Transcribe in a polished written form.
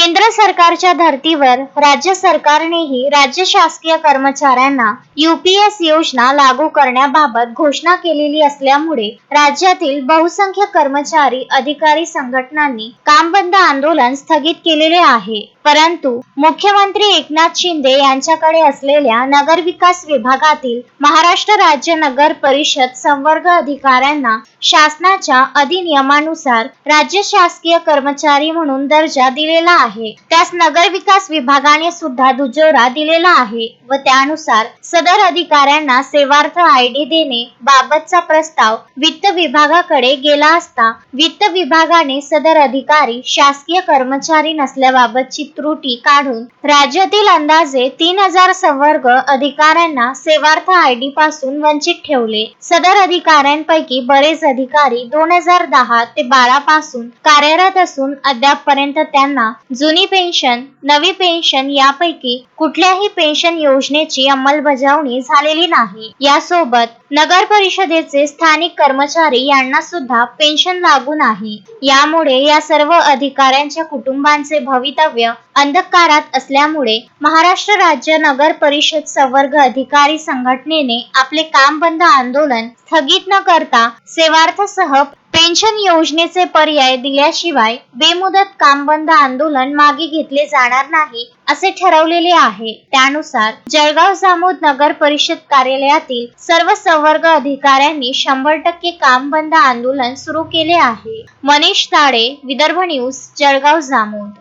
केंद्र सरकारच्या धर्तीवर राज्य सरकारनेही राज्य शासकीय कर्मचाऱ्यांना यूपीएस योजना लागू करण्याबाबत घोषणा केलेली असल्यामुळे राज्यातील बहुसंख्य कर्मचारी अधिकारी संघटनांनी काम बंद आंदोलन स्थगित केलेले आहे। परंतु मुख्यमंत्री एकनाथ शिंदे यांच्याकडे असलेल्या नगरविकास विभागातील महाराष्ट्र राज्य नगर परिषद संवर्ग अधिकाऱ्यांना शासनाच्या अधिनियमानुसार राज्य शासकीय कर्मचारी म्हणून दर्जा दिलेला आहे। त्यास नगरविकास विभागाने सुद्धा दुजोरा दिलेला आहे व त्यानुसार सदर अधिकाऱ्यांना सेवार्थ आयडी देणे बाबतचा प्रस्ताव वित्त विभागाकडे गेला असता वित्त विभागाने सदर अधिकारी शासकीय कर्मचारी नसल्याबाबतची त्रुटी काढून राज्यातील अंदाजे 3000 संवर्ग अधिकाऱ्यांना सेवार्थ आयडी पासून वंचित ठेवले। सदर अधिकाऱ्यांपैकी बरेच अधिकारी 2010 ते 12 पासून कार्यरत असून अद्यापपर्यंत त्यांना जुनी पेन्शन नवी पेन्शन यापैकी कुठल्याही पेन्शन योजनेची अंमलबजावणी झालेली नाही। यासोबत नगर परिषदेचे स्थानिक कर्मचारी यांना सुद्धा पेन्शन लागू नाही। यामुळे या सर्व अधिकाऱ्यांच्या कुटुंबांचे भवितव्य अंधकारात असल्यामुळे महाराष्ट्र राज्य नगर परिषद संवर्ग अधिकारी संघटनेने आपले काम बंद आंदोलन स्थगित न करता सेवार्थसह पेन्शन योजनेचे पर्याय दिल्याशिवाय बेमुदत काम बंद आंदोलन मागे घेतले जाणार नाही असे ठरवलेले आहे। त्यानुसार जळगाव जामोद नगर परिषद कार्यालयातील सर्व संवर्ग अधिकाऱ्यांनी 100% काम बंद आंदोलन सुरू केले आहे। मनीष ताडे, विदर्भ न्यूज, जळगाव जामोद।